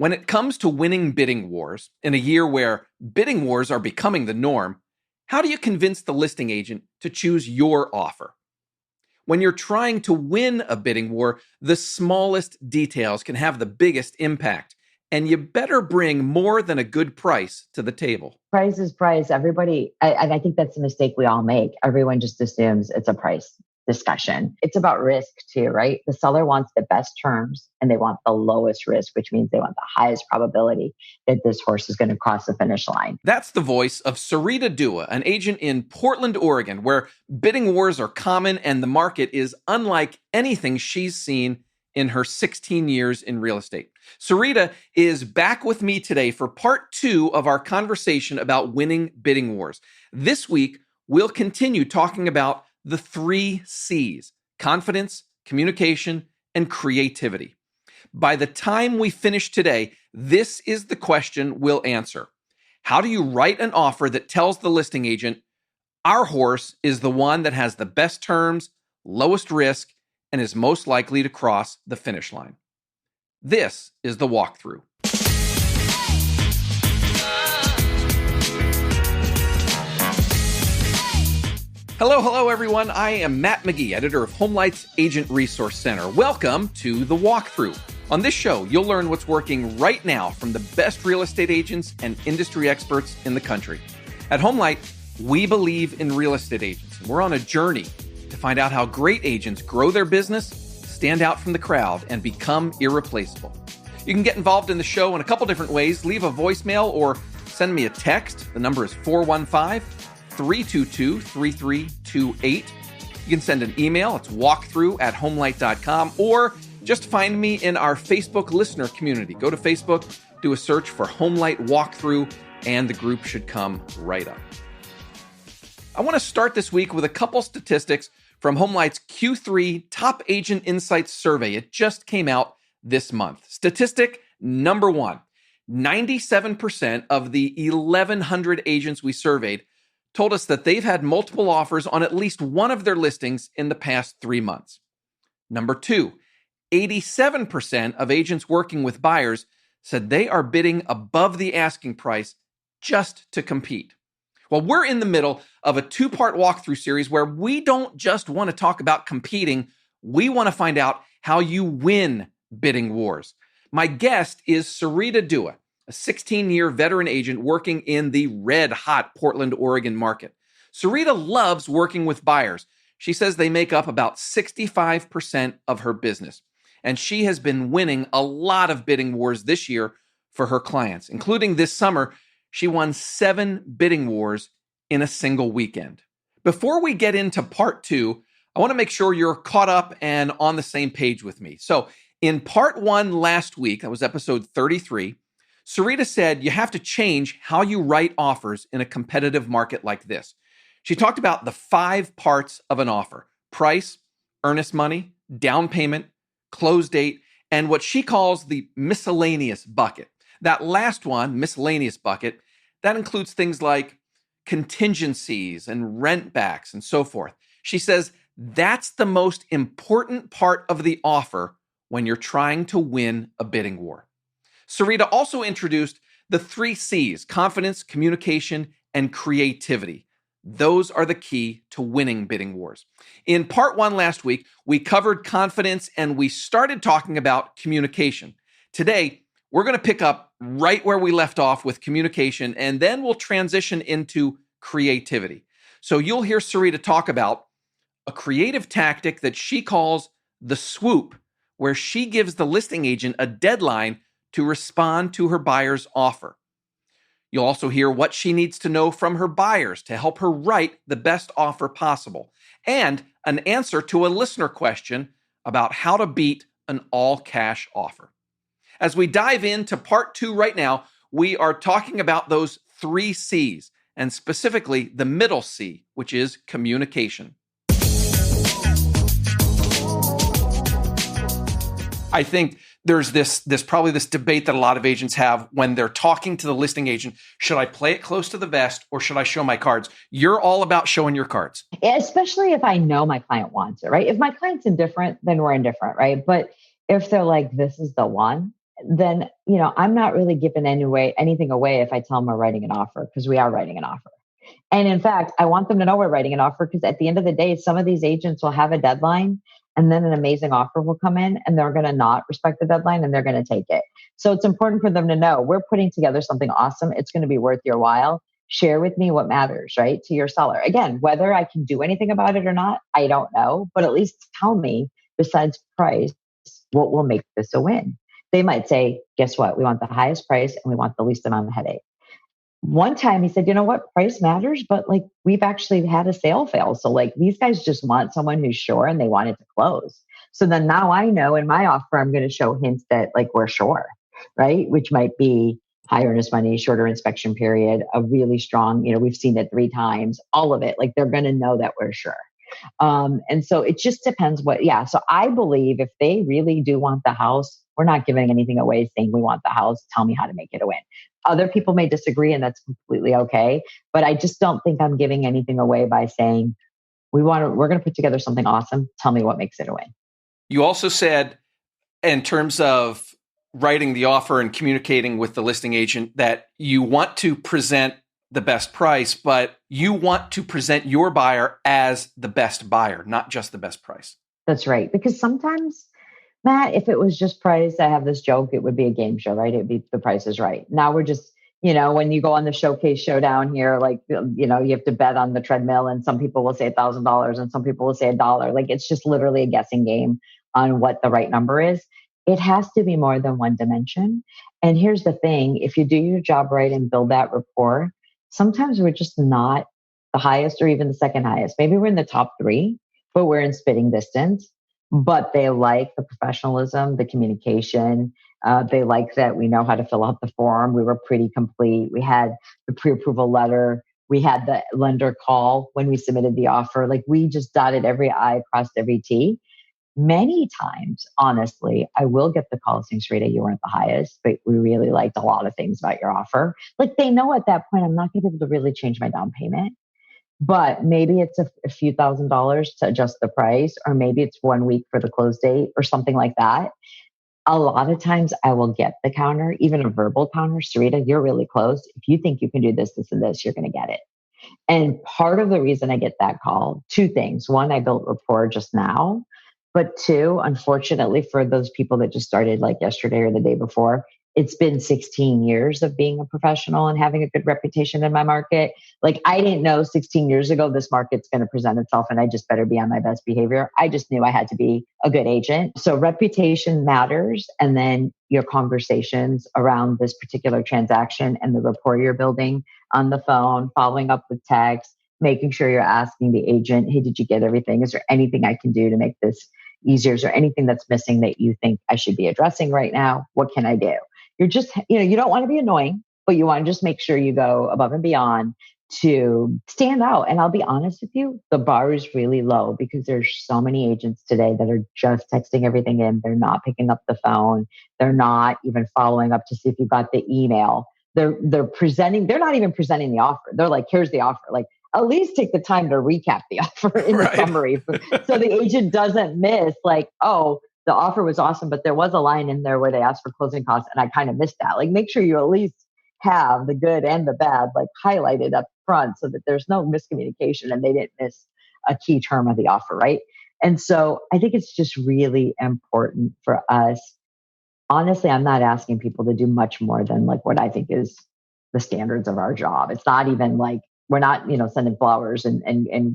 When it comes to winning bidding wars, in a year where bidding wars are becoming the norm, how do you convince the listing agent to choose your offer? When you're trying to win a bidding war, the smallest details can have the biggest impact, and you better bring more than a good price to the table. Price is price. Everybody, and I think that's a mistake we all make. Everyone just assumes it's a price discussion. It's about risk too, right? The seller wants the best terms and they want the lowest risk, which means they want the highest probability that this horse is going to cross the finish line. That's the voice of Sarita Dua, an agent in Portland, Oregon, where bidding wars are common and the market is unlike anything she's seen in her 16 years in real estate. Sarita is back with me today for part 2 of our conversation about winning bidding wars. This week, we'll continue talking about the 3 C's: confidence, communication, and creativity. By the time we finish today, this is the question we'll answer. How do you write an offer that tells the listing agent, our horse is the one that has the best terms, lowest risk, and is most likely to cross the finish line? This is the walkthrough. Hello, everyone. I am Matt McGee, editor of HomeLight's Agent Resource Center. Welcome to The Walkthrough. On this show, you'll learn what's working right now from the best real estate agents and industry experts in the country. At HomeLight, we believe in real estate agents, and we're on a journey to find out how great agents grow their business, stand out from the crowd, and become irreplaceable. You can get involved in the show in a couple different ways. Leave a voicemail or send me a text. The number is 415-322-3328. You can send an email. It's walkthrough@homelight.com, or just find me in our Facebook listener community. Go to Facebook, do a search for HomeLight Walkthrough, and the group should come right up. I want to start this week with a couple statistics from HomeLight's Q3 Top Agent Insights Survey. It just came out this month. Statistic number 1, 97% of the 1,100 agents we surveyed told us that they've had multiple offers on at least one of their listings in the past 3 months. Number 2, 87% of agents working with buyers said they are bidding above the asking price just to compete. Well, we're in the middle of a 2-part walkthrough series where we don't just want to talk about competing, we want to find out how you win bidding wars. My guest is Sarita Dua, a 16-year veteran agent working in the red-hot Portland, Oregon market. Sarita loves working with buyers. She says they make up about 65% of her business, and she has been winning a lot of bidding wars this year for her clients, including this summer. She won 7 bidding wars in a single weekend. Before we get into part 2, I want to make sure you're caught up and on the same page with me. So in part 1 last week, that was episode 33, Sarita said you have to change how you write offers in a competitive market like this. She talked about the 5 parts of an offer: price, earnest money, down payment, close date, and what she calls the miscellaneous bucket. That last one, miscellaneous bucket, that includes things like contingencies and rent backs and so forth. She says that's the most important part of the offer when you're trying to win a bidding war. Sarita also introduced the 3 C's: confidence, communication, and creativity. Those are the key to winning bidding wars. In part 1 last week, we covered confidence and we started talking about communication. Today, we're going to pick up right where we left off with communication, and then we'll transition into creativity. So you'll hear Sarita talk about a creative tactic that she calls the Swoop, where she gives the listing agent a deadline to respond to her buyer's offer. You'll also hear what she needs to know from her buyers to help her write the best offer possible, and an answer to a listener question about how to beat an all-cash offer. As we dive into part 2 right now, we are talking about those 3 C's, and specifically the middle C, which is communication. I think there's this debate that a lot of agents have when they're talking to the listing agent. Should I play it close to the vest or should I show my cards? You're all about showing your cards. Especially if I know my client wants it, right? If my client's indifferent, then we're indifferent, right? But if they're like, this is the one, then, I'm not really giving anything away if I tell them we're writing an offer, because we are writing an offer. And in fact, I want them to know we're writing an offer, because at the end of the day, some of these agents will have a deadline and then an amazing offer will come in and they're going to not respect the deadline and they're going to take it. So it's important for them to know we're putting together something awesome. It's going to be worth your while. Share with me what matters, right? To your seller. Again, whether I can do anything about it or not, I don't know, but at least tell me, besides price, what will make this a win. They might say, guess what? We want the highest price and we want the least amount of headache. One time he said, you know what? Price matters, but like we've actually had a sale fail. So like these guys just want someone who's sure and they want it to close. So then now I know in my offer, I'm going to show hints that like we're sure, right? Which might be high earnest money, shorter inspection period, a really strong, we've seen it 3 times, all of it. Like they're going to know that we're sure. And so it just depends so I believe if they really do want the house, we're not giving anything away saying we want the house, tell me how to make it a win. Other people may disagree and that's completely okay. But I just don't think I'm giving anything away by saying we're going to put together something awesome. Tell me what makes it a win. You also said in terms of writing the offer and communicating with the listing agent that you want to present the best price, but you want to present your buyer as the best buyer, not just the best price. That's right. Because sometimes, Matt, if it was just price, I have this joke, it would be a game show, right? It'd be the price is right. Now we're just, when you go on the showcase showdown here, like, you have to bet on the treadmill and some people will say $1,000 and some people will say $1. Like it's just literally a guessing game on what the right number is. It has to be more than one dimension. And here's the thing, if you do your job right and build that rapport, sometimes we're just not the highest or even the second highest. Maybe we're in the top 3, but we're in spitting distance. But they like the professionalism, the communication. They like that we know how to fill out the form. We were pretty complete. We had the pre-approval letter. We had the lender call when we submitted the offer. Like we just dotted every I, crossed every T. Many times, honestly, I will get the call saying, Sarita, you weren't the highest, but we really liked a lot of things about your offer. Like they know at that point, I'm not going to be able to really change my down payment. But maybe it's a few $1,000s to adjust the price, or maybe it's 1 week for the close date or something like that. A lot of times I will get the counter, even a verbal counter. Sarita, you're really close. If you think you can do this, this, and this, you're going to get it. And part of the reason I get that call, 2 things. 1, I built rapport just now. But 2, unfortunately, for those people that just started like yesterday or the day before, it's been 16 years of being a professional and having a good reputation in my market. Like I didn't know 16 years ago, this market's going to present itself and I just better be on my best behavior. I just knew I had to be a good agent. So reputation matters. And then your conversations around this particular transaction and the rapport you're building on the phone, following up with text, making sure you're asking the agent, hey, did you get everything? Is there anything I can do to make this easier? Is there anything that's missing that you think I should be addressing right now? What can I do? You're just, you don't want to be annoying, but you want to just make sure you go above and beyond to stand out. And I'll be honest with you, the bar is really low because there's so many agents today that are just texting everything in. They're not picking up the phone. They're not even following up to see if you got the email. They're not even presenting the offer. They're like, here's the offer. Like, at least take the time to recap the offer in the summary. So the agent doesn't miss like, oh, the offer was awesome, but there was a line in there where they asked for closing costs and I kind of missed that. Like make sure you at least have the good and the bad like highlighted up front so that there's no miscommunication and they didn't miss a key term of the offer, right? And so I think it's just really important for us. Honestly, I'm not asking people to do much more than like what I think is the standards of our job. It's not even like, we're not, sending flowers and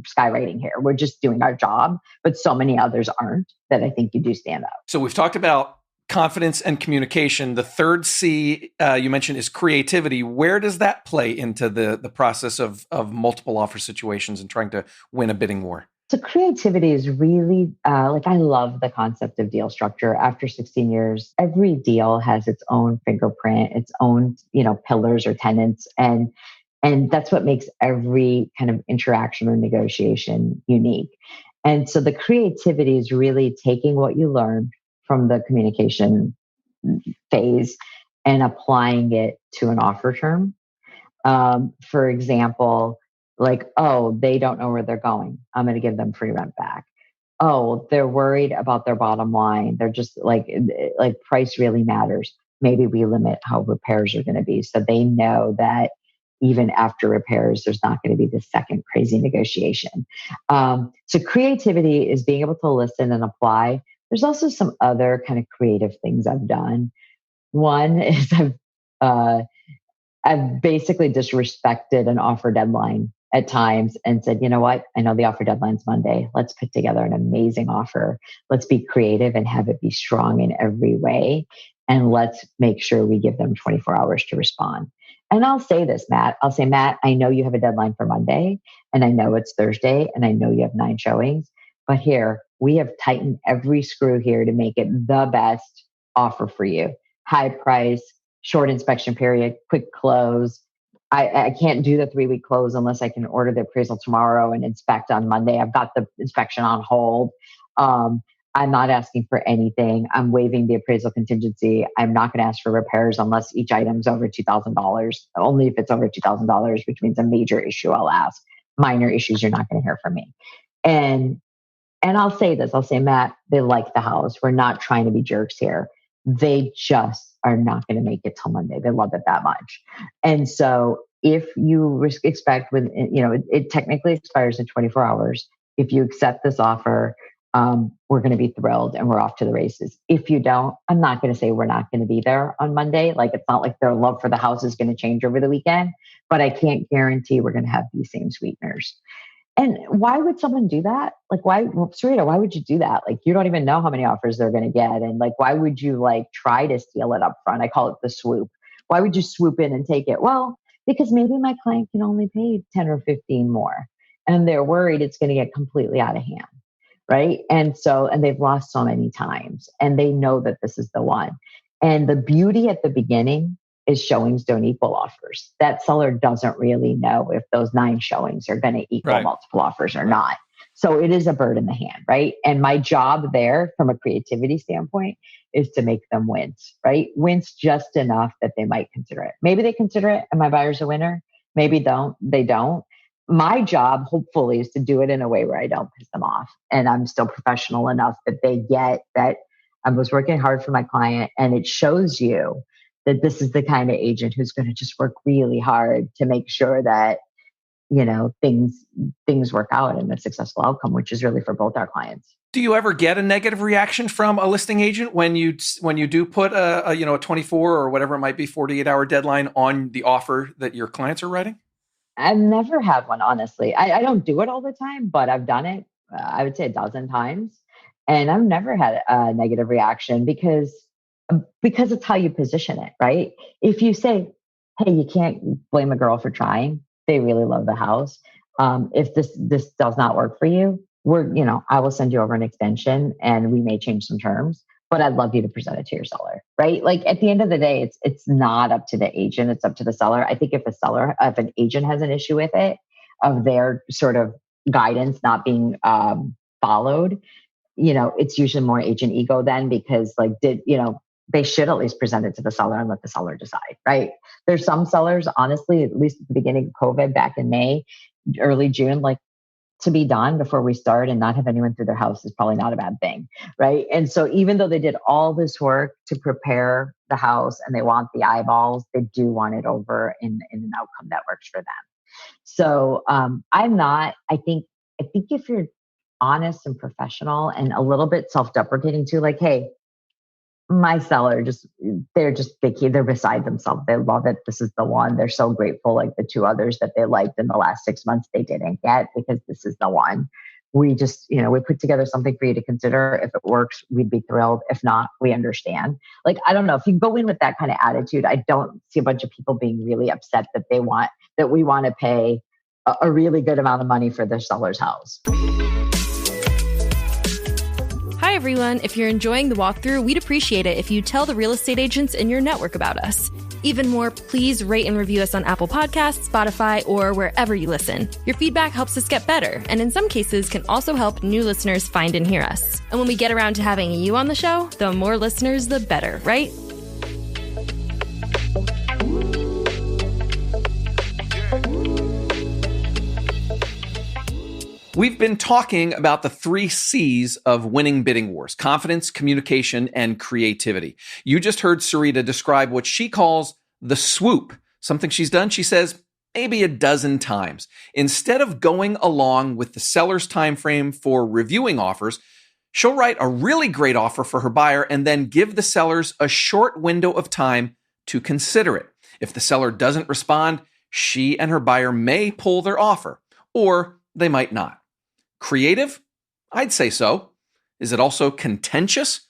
skywriting here. We're just doing our job, but so many others aren't that I think you do stand out. So we've talked about confidence and communication. The third C you mentioned is creativity. Where does that play into the process of multiple offer situations and trying to win a bidding war? So creativity is really I love the concept of deal structure. After 16 years, every deal has its own fingerprint, its own, pillars or tenets. And that's what makes every kind of interaction or negotiation unique. And so the creativity is really taking what you learned from the communication phase and applying it to an offer term. For example, like, oh, they don't know where they're going. I'm going to give them free rent back. Oh, they're worried about their bottom line. They're just like price really matters. maybe we limit how repairs are going to be. So they know that even after repairs, there's not going to be this second crazy negotiation. So creativity is being able to listen and apply. There's also some other kind of creative things I've done. One is I've basically disrespected an offer deadline at times and said, you know what? I know the offer deadline's Monday. Let's put together an amazing offer. Let's be creative and have it be strong in every way. And let's make sure we give them 24 hours to respond. And I'll say this, Matt. I'll say, Matt, I know you have a deadline for Monday, and I know it's Thursday, and I know you have 9 showings. But here, we have tightened every screw here to make it the best offer for you. High price, short inspection period, quick close. I can't do the 3-week close unless I can order the appraisal tomorrow and inspect on Monday. I've got the inspection on hold. I'm not asking for anything. I'm waiving the appraisal contingency. I'm not going to ask for repairs unless each item's over $2,000. Only if it's over $2,000, which means a major issue I'll ask. Minor issues, you're not going to hear from me. And I'll say this. I'll say, Matt, they like the house. We're not trying to be jerks here. They just are not going to make it till Monday. They love it that much. And so if you expect it technically expires in 24 hours. If you accept this offer, we're going to be thrilled and we're off to the races. If you don't, I'm not going to say we're not going to be there on Monday. Like, it's not like their love for the house is going to change over the weekend, but I can't guarantee we're going to have these same sweeteners. And why would someone do that? Like, Sarita, why would you do that? Like, you don't even know how many offers they're going to get. And like, why would you try to steal it up front? I call it the swoop. Why would you swoop in and take it? Well, because maybe my client can only pay 10 or 15 more and they're worried it's going to get completely out of hand. Right. And they've lost so many times and they know that this is the one. And the beauty at the beginning is showings don't equal offers. That seller doesn't really know if those 9 showings are going to equal multiple offers or not. So it is a bird in the hand, right? And my job there from a creativity standpoint is to make them wince, right? Wince just enough that they might consider it. Maybe they consider it and my buyer's a winner. Maybe they don't. My job, hopefully, is to do it in a way where I don't piss them off. And I'm still professional enough that they get that I was working hard for my client. And it shows you that this is the kind of agent who's going to just work really hard to make sure that, things work out in a successful outcome, which is really for both our clients. Do you ever get a negative reaction from a listing agent when you do put a 24 or whatever it might be 48-hour deadline on the offer that your clients are writing? I've never had one, honestly. I don't do it all the time, but I've done it, I would say 12 times. And I've never had a negative reaction because it's how you position it, right? If you say, hey, you can't blame a girl for trying. They really love the house. If this does not work for you, I will send you over an extension and we may change some terms, but I'd love you to present it to your seller, right? Like, at the end of the day, it's not up to the agent. It's up to the seller. I think if an agent has an issue with it, of their sort of guidance not being followed, it's usually more agent ego then, because they should at least present it to the seller and let the seller decide, right? There's some sellers, honestly, at least at the beginning of COVID back in May, early June, to be done before we start and not have anyone through their house is probably not a bad thing, right? And so even though they did all this work to prepare the house and they want the eyeballs, they do want it over in an outcome that works for them. So I think if you're honest and professional and a little bit self-deprecating too, like, hey, my seller they're beside themselves. They love it. This is the one. They're so grateful. Like the 2 others that they liked in the last 6 months, they didn't get because this is the one. We just, we put together something for you to consider. If it works, we'd be thrilled. If not, we understand. Like, I don't know, if you go in with that kind of attitude, I don't see a bunch of people being really upset that we want to pay a really good amount of money for their seller's house. Hi, everyone. If you're enjoying the walkthrough, we'd appreciate it if you tell the real estate agents in your network about us. Even more, please rate and review us on Apple Podcasts, Spotify, or wherever you listen. Your feedback helps us get better, and in some cases can also help new listeners find and hear us. And when we get around to having you on the show, the more listeners, the better, right? We've been talking about the 3 C's of winning bidding wars: confidence, communication, and creativity. You just heard Sarita describe what she calls the swoop, something she's done, she says, maybe a dozen times. Instead of going along with the seller's time frame for reviewing offers, she'll write a really great offer for her buyer and then give the sellers a short window of time to consider it. If the seller doesn't respond, she and her buyer may pull their offer, or they might not. Creative? I'd say so. Is it also contentious?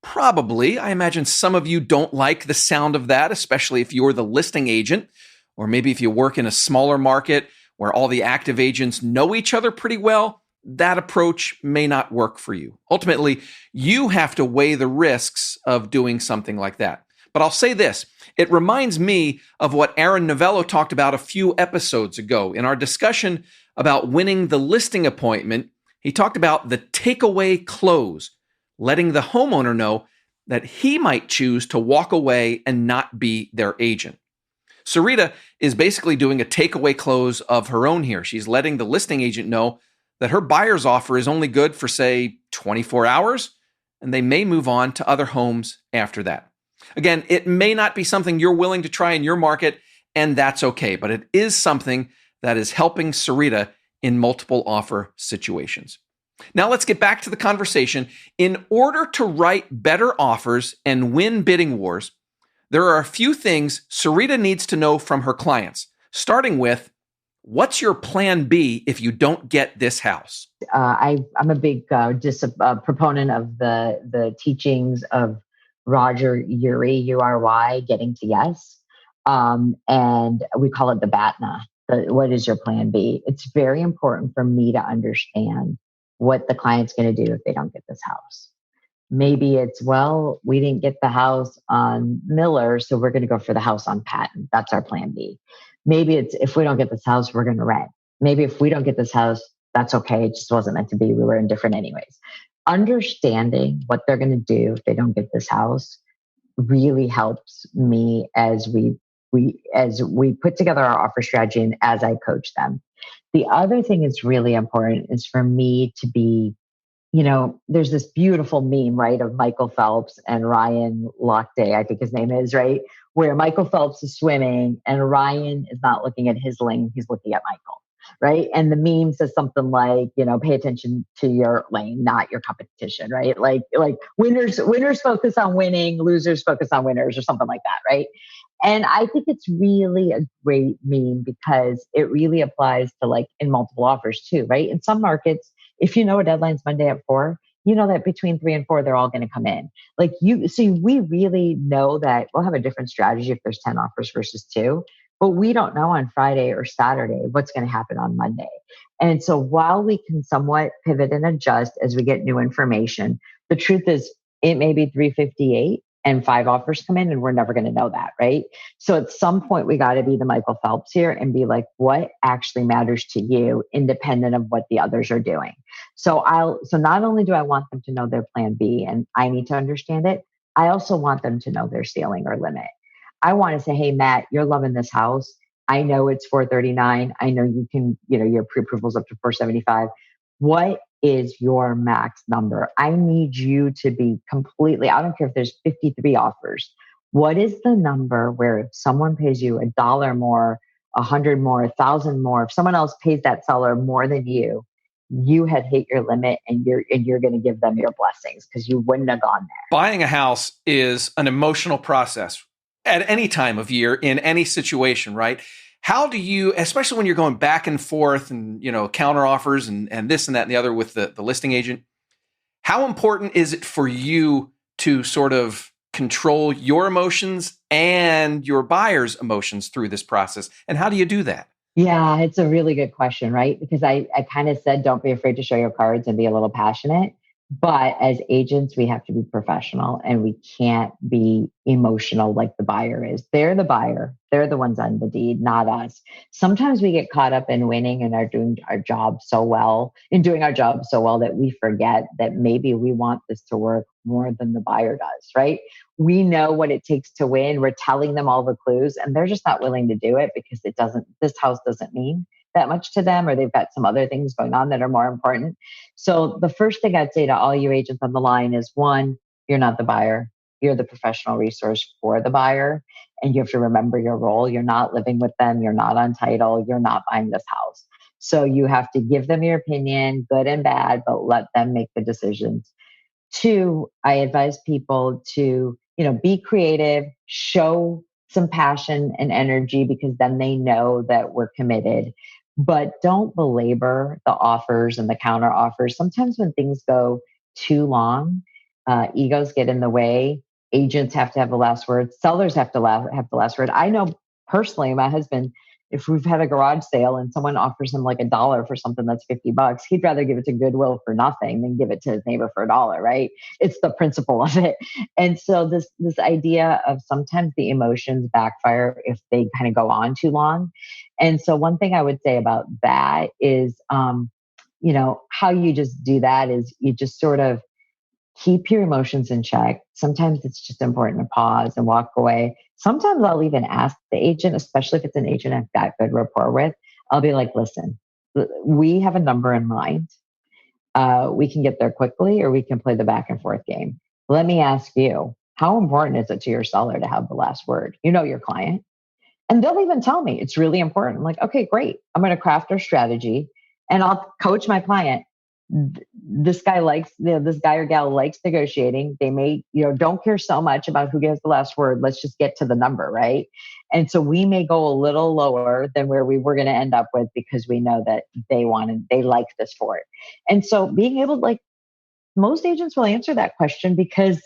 Probably. I imagine some of you don't like the sound of that, especially if you're the listing agent, or maybe if you work in a smaller market where all the active agents know each other pretty well. That approach may not work for you. Ultimately, you have to weigh the risks of doing something like that. But I'll say this, it reminds me of what Aaron Novello talked about a few episodes ago. In our discussion about winning the listing appointment, he talked about the takeaway close, letting the homeowner know that he might choose to walk away and not be their agent. Sarita is basically doing a takeaway close of her own here. She's letting the listing agent know that her buyer's offer is only good for, say, 24 hours, and they may move on to other homes after that. Again, it may not be something you're willing to try in your market, and that's okay, but it is something that is helping Sarita in multiple offer situations. Now let's get back to the conversation. In order to write better offers and win bidding wars, there are a few things Sarita needs to know from her clients, starting with, what's your plan B if you don't get this house? I'm a big proponent of the teachings of Roger Urey, U-R-Y, getting to yes. And we call it the BATNA. What is your plan B? It's very important for me to understand what the client's going to do if they don't get this house. Maybe it's, well, we didn't get the house on Miller, so we're going to go for the house on Patton. That's our plan B. Maybe it's, if we don't get this house, we're going to rent. Maybe if we don't get this house, that's okay. It just wasn't meant to be. We were indifferent anyways. Understanding what they're going to do if they don't get this house really helps me as we put together our offer strategy and as I coach them. The other thing that's really important is for me to be, there's this beautiful meme, right, of Michael Phelps and Ryan Lochte, I think his name is, right, where Michael Phelps is swimming and Ryan is not looking at his lane, he's looking at Michael, right? And the meme says something like, pay attention to your lane, not your competition, right? Like winners focus on winning, losers focus on winners, or something like that, right? And I think it's really a great meme because it really applies to in multiple offers too, right? In some markets, if you know a deadline's Monday at 4, you know that between 3 and 4, they're all going to come in. We really know that we'll have a different strategy if there's 10 offers versus 2, but we don't know on Friday or Saturday what's going to happen on Monday. And so while we can somewhat pivot and adjust as we get new information, the truth is it may be 358 and 5 offers come in and we're never going to know that, right? So at some point we got to be the Michael Phelps here and be like, what actually matters to you independent of what the others are doing? So not only do I want them to know their plan B and I need to understand it, I also want them to know their ceiling or limit. I want to say, hey, Matt, you're loving this house. I know it's 439. I know you can, your pre-approval's up to 475. What is your max number? I need you to be completely, I don't care if there's 53 offers. What is the number where if someone pays you $1 more, 100 more, 1,000 more, if someone else pays that seller more than you have hit your limit and you're going to give them your blessings because you wouldn't have gone there. Buying a house is an emotional process at any time of year, in any situation, right? How do you, especially when you're going back and forth and, counter offers and this and that and the other with the listing agent, how important is it for you to sort of control your emotions and your buyer's emotions through this process? And how do you do that? Yeah, it's a really good question, right? Because I kind of said, don't be afraid to show your cards and be a little passionate. But as agents, we have to be professional and we can't be emotional like the buyer is. They're the buyer. They're the ones on the deed, not us. Sometimes we get caught up in winning and are doing our job so well that we forget that maybe we want this to work more than the buyer does, right? We know what it takes to win. We're telling them all the clues and they're just not willing to do it because this house doesn't mean that much to them, or they've got some other things going on that are more important. So the first thing I'd say to all you agents on the line is, one, you're not the buyer. You're the professional resource for the buyer. And you have to remember your role. You're not living with them. You're not on title. You're not buying this house. So you have to give them your opinion, good and bad, but let them make the decisions. Two, I advise people to, be creative, show some passion and energy, because then they know that we're committed. But don't belabor the offers and the counter offers. Sometimes when things go too long, egos get in the way. Agents have to have the last word. Sellers have to have the last word. I know personally, my husband, if we've had a garage sale and someone offers him like $1 for something that's $50, he'd rather give it to Goodwill for nothing than give it to his neighbor for $1, right? It's the principle of it. And so this idea of sometimes the emotions backfire if they kind of go on too long. And so one thing I would say about that is, how you just do that is you just sort of keep your emotions in check. Sometimes it's just important to pause and walk away. Sometimes I'll even ask the agent, especially if it's an agent I've got good rapport with, I'll be like, listen, we have a number in mind. We can get there quickly, or we can play the back and forth game. Let me ask you, how important is it to your seller to have the last word? You know your client. And they'll even tell me it's really important. I'm like, okay, great. I'm going to craft our strategy and I'll coach my client. This guy or gal likes negotiating. They may, don't care so much about who gets the last word. Let's just get to the number, right? And so we may go a little lower than where we were going to end up with, because we know that they like this for it. And so being able, most agents will answer that question, because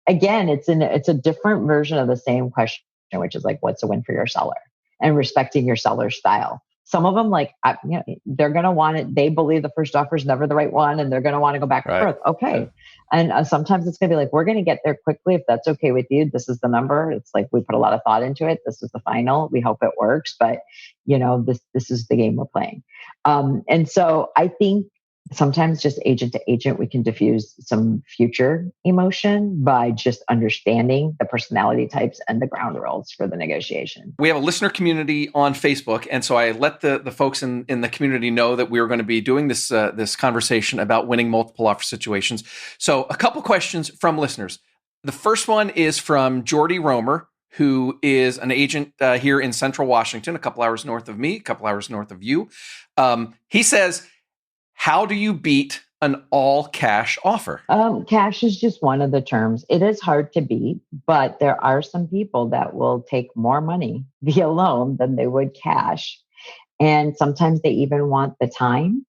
again, it's a different version of the same question, which is like, what's a win for your seller, and respecting your seller's style. Some of them, they're going to want it. They believe the first offer is never the right one, and they're going to want to go back and forth. Okay. And sometimes it's going to be like, we're going to get there quickly. If that's okay with you, this is the number. It's like, we put a lot of thought into it. This is the final. We hope it works, but this is the game we're playing. And so I think sometimes just agent to agent, we can diffuse some future emotion by just understanding the personality types and the ground rules for the negotiation. We have a listener community on Facebook. And so I let the folks in the community know that we were going to be doing this conversation about winning multiple offer situations. So a couple questions from listeners. The first one is from Jordy Romer, who is an agent here in Central Washington, a couple hours north of me, a couple hours north of you. He says, how do you beat an all-cash offer? Cash is just one of the terms. It is hard to beat, but there are some people that will take more money via loan than they would cash. And sometimes they even want the time.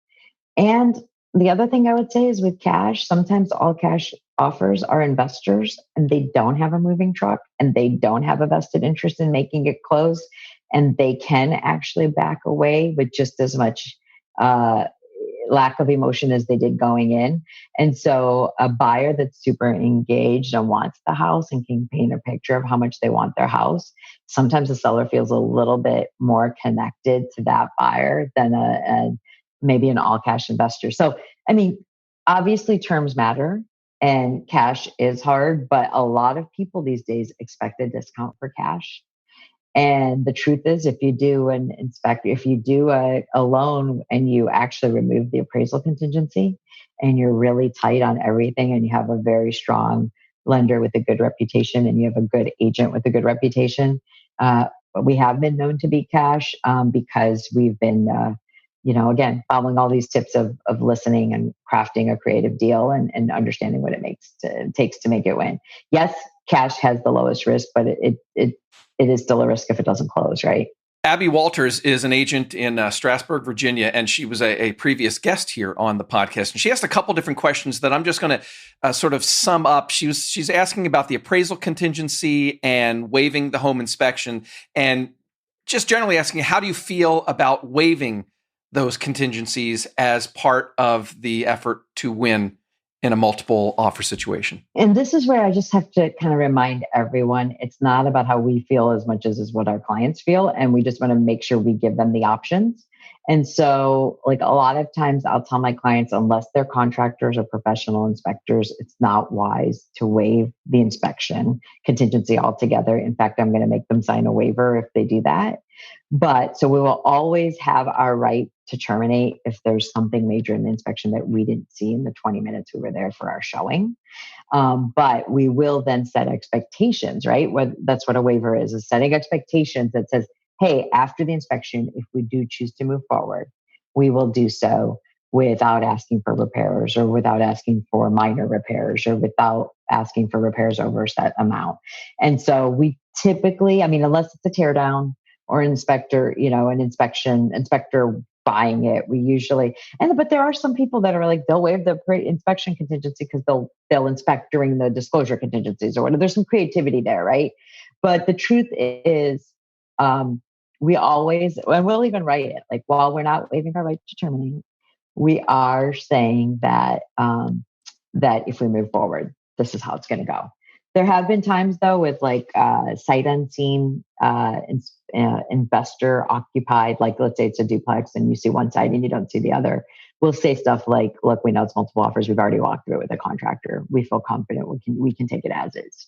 And the other thing I would say is with cash, sometimes all-cash offers are investors and they don't have a moving truck and they don't have a vested interest in making it close. And they can actually back away with just as much lack of emotion as they did going in. And so a buyer that's super engaged and wants the house and can paint a picture of how much they want their house, sometimes the seller feels a little bit more connected to that buyer than maybe an all-cash investor. So, obviously terms matter and cash is hard, but a lot of people these days expect a discount for cash. And the truth is, if you do a loan and you actually remove the appraisal contingency and you're really tight on everything and you have a very strong lender with a good reputation and you have a good agent with a good reputation, we have been known to beat cash because we've been, again, following all these tips of listening and crafting a creative deal and understanding what it takes to make it win. Yes, cash has the lowest risk, but it is still a risk if it doesn't close, right? Abby Walters is an agent in Strasburg, Virginia, and she was a previous guest here on the podcast. And she asked a couple different questions that I'm just going to sort of sum up. She's asking about the appraisal contingency and waiving the home inspection, and just generally asking, how do you feel about waiving those contingencies as part of the effort to win in a multiple offer situation? And this is where I just have to kind of remind everyone, it's not about how we feel as much as what our clients feel. And we just want to make sure we give them the options. And so like a lot of times I'll tell my clients, unless they're contractors or professional inspectors, it's not wise to waive the inspection contingency altogether. In fact, I'm going to make them sign a waiver if they do that. But so we will always have our right to terminate if there's something major in the inspection that we didn't see in the 20 minutes we were there for our showing. But we will then set expectations, right? That's what a waiver is setting expectations that says, hey, after the inspection, if we do choose to move forward, we will do so without asking for repairs or without asking for minor repairs or without asking for repairs over a set amount. And so we typically, I mean, unless it's a tear down or an inspector, an inspector buying it, we usually, but there are some people that are like, they'll waive the inspection contingency because they'll inspect during the disclosure contingencies or whatever. There's some creativity there, right? But the truth is, we always, and we'll even write it, like while we're not waiving our right to terminate, we are saying that that if we move forward, this is how it's going to go. There have been times though with like sight unseen investor occupied, like let's say it's a duplex and you see one side and you don't see the other. We'll say stuff like, look, we know it's multiple offers. We've already walked through it with a contractor. We feel confident we can take it as is.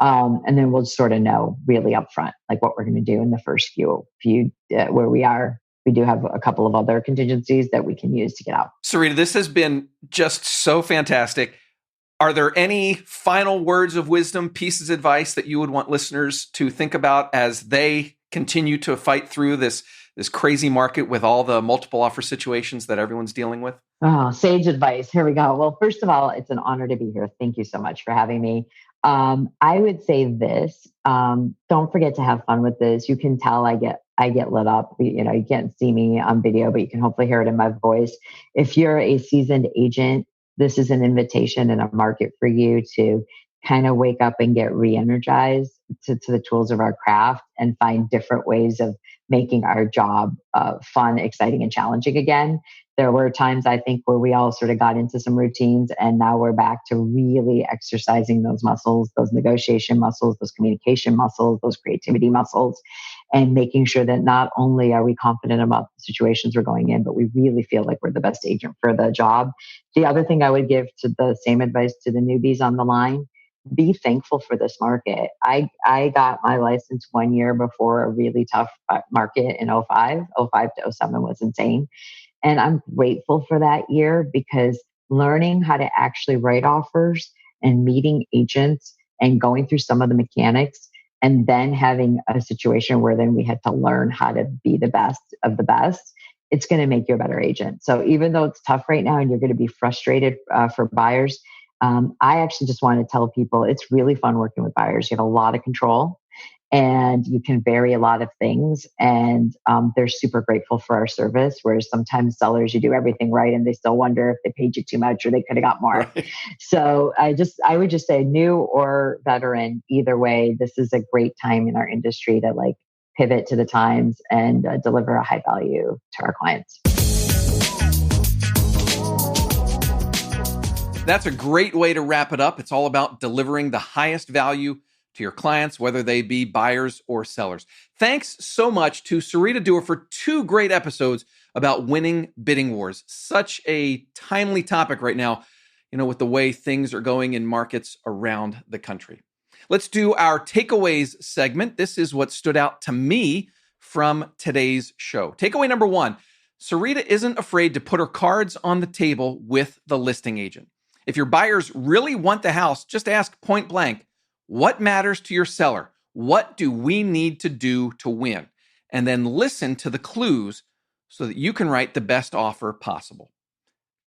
And then we'll sort of know really upfront, like what we're going to do in the first few where we are. We do have a couple of other contingencies that we can use to get out. Sarita, this has been just so fantastic. Are there any final words of wisdom, pieces of advice that you would want listeners to think about as they continue to fight through this crazy market with all the multiple offer situations that everyone's dealing with? Oh, sage advice. Here we go. Well, first of all, it's an honor to be here. Thank you so much for having me. I would say this, don't forget to have fun with this. You can tell I get lit up. You can't see me on video, but you can hopefully hear it in my voice. If you're a seasoned agent, this is an invitation and a market for you to kind of wake up and get re-energized to the tools of our craft and find different ways of making our job fun, exciting, and challenging again. There were times, I think, where we all sort of got into some routines and now we're back to really exercising those muscles, those negotiation muscles, those communication muscles, those creativity muscles, and making sure that not only are we confident about the situations we're going in, but we really feel like we're the best agent for the job. The other thing I would give to the same advice to the newbies on the line, be thankful for this market. I got my license 1 year before a really tough market in 05 to 07 was insane. And I'm grateful for that year because learning how to actually write offers and meeting agents and going through some of the mechanics and then having a situation where then we had to learn how to be the best of the best, it's going to make you a better agent. So even though it's tough right now and you're going to be frustrated for buyers, I actually just want to tell people it's really fun working with buyers. You have a lot of control and you can vary a lot of things. And they're super grateful for our service, whereas sometimes sellers, you do everything right and they still wonder if they paid you too much or they could have got more. Right. So I would just say new or veteran, either way, this is a great time in our industry to like pivot to the times and deliver a high value to our clients. That's a great way to wrap it up. It's all about delivering the highest value to your clients, whether they be buyers or sellers. Thanks so much to Sarita Dua for 2 great episodes about winning bidding wars. Such a timely topic right now, with the way things are going in markets around the country. Let's do our takeaways segment. This is what stood out to me from today's show. Takeaway number 1, Sarita isn't afraid to put her cards on the table with the listing agent. If your buyers really want the house, just ask point blank, what matters to your seller? What do we need to do to win? And then listen to the clues so that you can write the best offer possible.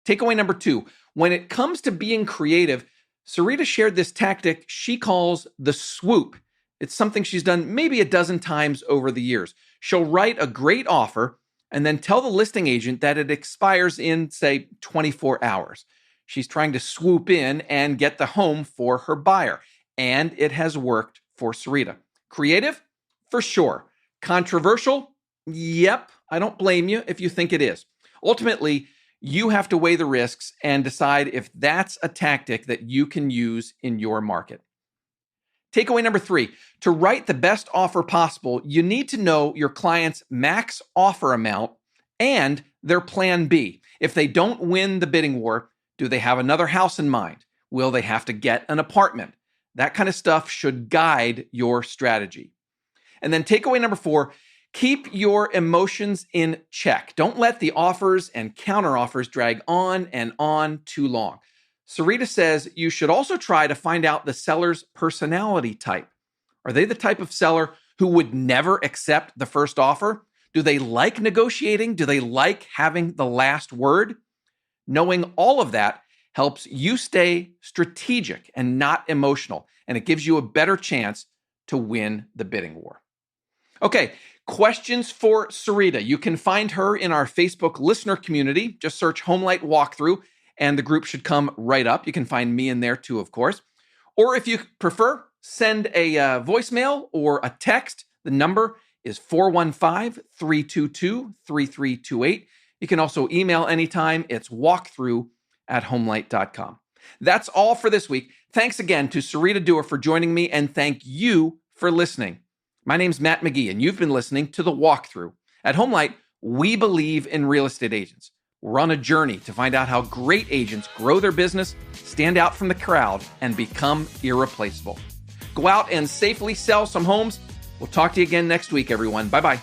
Takeaway number 2, when it comes to being creative, Sarita shared this tactic she calls the swoop. It's something she's done maybe a dozen times over the years. She'll write a great offer and then tell the listing agent that it expires in, say, 24 hours. She's trying to swoop in and get the home for her buyer. And it has worked for Sarita. Creative? For sure. Controversial? Yep. I don't blame you if you think it is. Ultimately, you have to weigh the risks and decide if that's a tactic that you can use in your market. Takeaway number 3, to write the best offer possible, you need to know your client's max offer amount and their plan B. If they don't win the bidding war, do they have another house in mind? Will they have to get an apartment? That kind of stuff should guide your strategy. And then takeaway number 4, keep your emotions in check. Don't let the offers and counteroffers drag on and on too long. Sarita says you should also try to find out the seller's personality type. Are they the type of seller who would never accept the first offer? Do they like negotiating? Do they like having the last word? Knowing all of that helps you stay strategic and not emotional, and it gives you a better chance to win the bidding war. Okay, questions for Sarita. You can find her in our Facebook listener community. Just search Homelight Walkthrough, and the group should come right up. You can find me in there too, of course. Or if you prefer, send a voicemail or a text. The number is 415-322-3328. You can also email anytime. It's walkthrough@homelight.com. That's all for this week. Thanks again to Sarita Dua for joining me, and thank you for listening. My name's Matt McGee, and you've been listening to The Walkthrough. At Homelight, we believe in real estate agents. We're on a journey to find out how great agents grow their business, stand out from the crowd, and become irreplaceable. Go out and safely sell some homes. We'll talk to you again next week, everyone. Bye-bye.